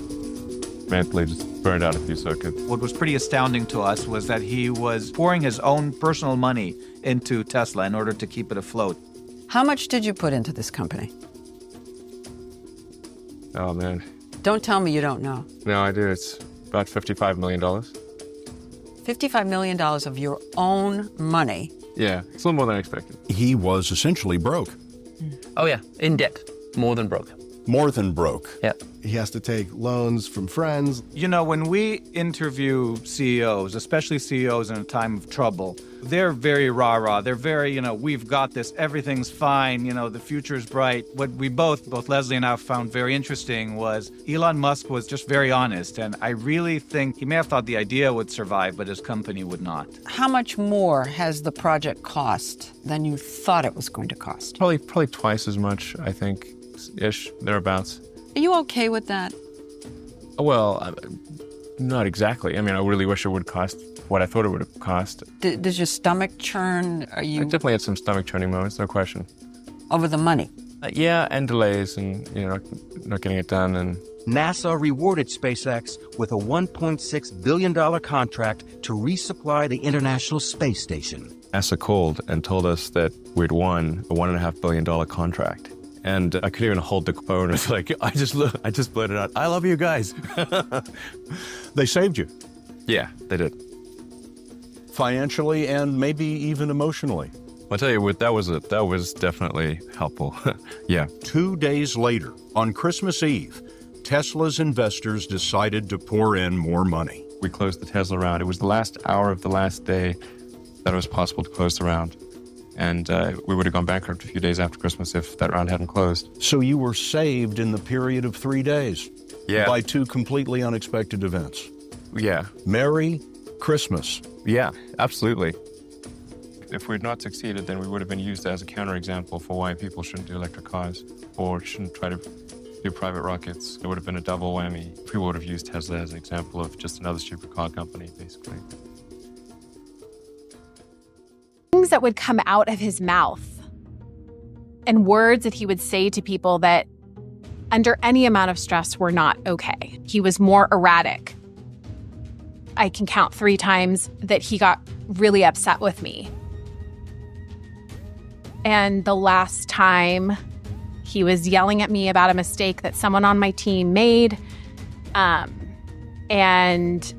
mentally just burned out a few circuits. What was pretty astounding to us was that he was pouring his own personal money into Tesla in order to keep it afloat. How much did you put into this company? Oh, man. Don't tell me you don't know. No, I do. It's about $55 million. $55 million of your own money. Yeah, it's a little more than I expected. He was essentially broke. Oh, yeah, in debt. More than broke. More than broke. Yep. He has to take loans from friends. You know, when we interview CEOs, especially CEOs in a time of trouble, they're very rah-rah. They're very, we've got this, everything's fine, the future's bright. What we both Leslie and I found very interesting was Elon Musk was just very honest. And I really think he may have thought the idea would survive, but his company would not. How much more has the project cost than you thought it was going to cost? Probably twice as much, I think, ish, thereabouts. Are you okay with that? Well, not exactly. I mean, I really wish it would cost what I thought it would have cost. Does your stomach churn? I definitely had some stomach churning moments, no question. Over the money? Yeah, and delays and, not getting it done. And NASA rewarded SpaceX with a $1.6 billion contract to resupply the International Space Station. NASA called and told us that we'd won a $1.5 billion contract. And I couldn't even hold the phone. It's like, I just blurted out, I love you guys. They saved you. Yeah, they did. Financially and maybe even emotionally. I'll tell you what, that was definitely helpful. Yeah. 2 days later, on Christmas Eve, Tesla's investors decided to pour in more money. We closed the Tesla round. It was the last hour of the last day that it was possible to close the round. And we would have gone bankrupt a few days after Christmas if that round hadn't closed. So you were saved in the period of 3 days. Yeah. By two completely unexpected events. Yeah. Merry Christmas. Yeah, absolutely. If we had not succeeded, then we would have been used as a counterexample for why people shouldn't do electric cars or shouldn't try to do private rockets. It would have been a double whammy. People would have used Tesla as an example of just another stupid car company, basically. Things that would come out of his mouth and words that he would say to people that under any amount of stress were not okay. He was more erratic. I can count 3 times that he got really upset with me. And the last time he was yelling at me about a mistake that someone on my team made. And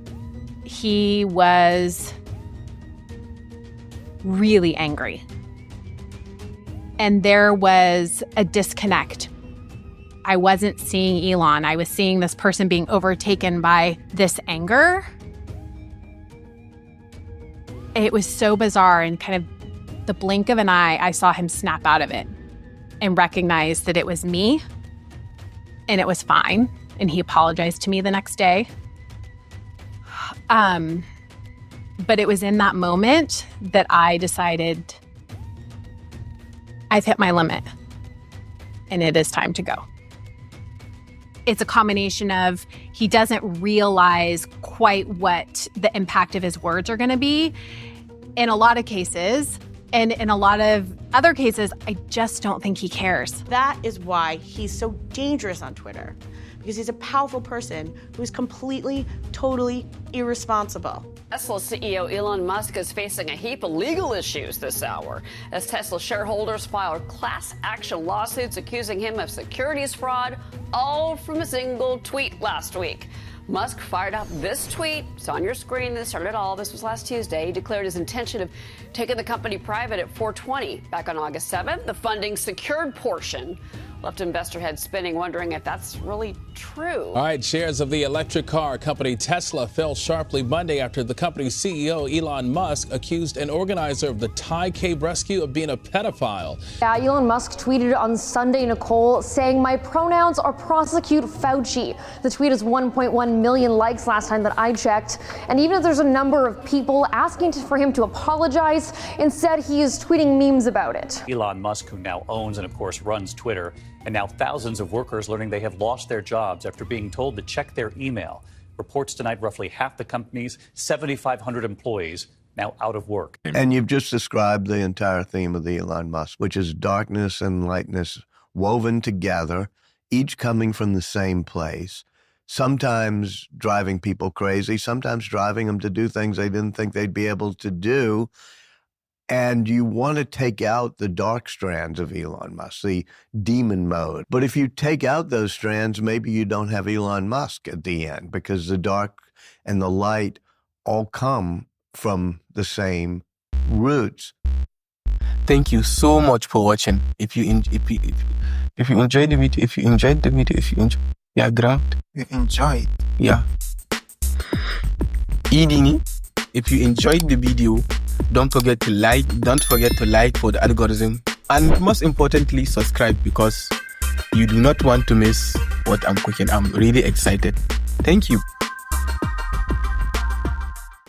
he was really angry. And there was a disconnect. I wasn't seeing Elon. I was seeing this person being overtaken by this anger. It was so bizarre, and kind of the blink of an eye, I saw him snap out of it and recognize that it was me, and it was fine. And he apologized to me the next day. But it was in that moment that I decided I've hit my limit and it is time to go. It's a combination of he doesn't realize quite what the impact of his words are going to be in a lot of cases. And in a lot of other cases, I just don't think he cares. That is why he's so dangerous on Twitter, because he's a powerful person who's completely, totally irresponsible. Tesla CEO Elon Musk is facing a heap of legal issues this hour as Tesla shareholders filed class action lawsuits accusing him of securities fraud, all from a single tweet last week. Musk fired up this tweet. It's on your screen. This started it all. This was last Tuesday. He declared his intention of taking the company private at 420 back on August 7th. The funding secured portion left investor heads spinning, wondering if that's really true. All right, shares of the electric car company Tesla fell sharply Monday after the company's CEO, Elon Musk, accused an organizer of the Thai cave rescue of being a pedophile. Yeah, Elon Musk tweeted on Sunday, Nicole, saying, "My pronouns are prosecute Fauci." The tweet has 1.1 million likes last time that I checked. And even if there's a number of people asking for him to apologize, instead he is tweeting memes about it. Elon Musk, who now owns and of course runs Twitter, and now thousands of workers learning they have lost their jobs after being told to check their email. Reports tonight roughly half the company's 7,500 employees now out of work. And you've just described the entire theme of the Elon Musk, which is darkness and lightness woven together, each coming from the same place, sometimes driving people crazy, sometimes driving them to do things they didn't think they'd be able to do. And you want to take out the dark strands of Elon Musk, the demon mode. But if you take out those strands, maybe you don't have Elon Musk at the end, because the dark and the light all come from the same roots. Thank you so much for watching. If you enjoyed the video, yeah, grabbed. You enjoyed. Yeah. Idini, if you enjoyed the video, don't forget to like for the algorithm, and most importantly, subscribe, because you do not want to miss what I'm cooking. I'm really excited. Thank you.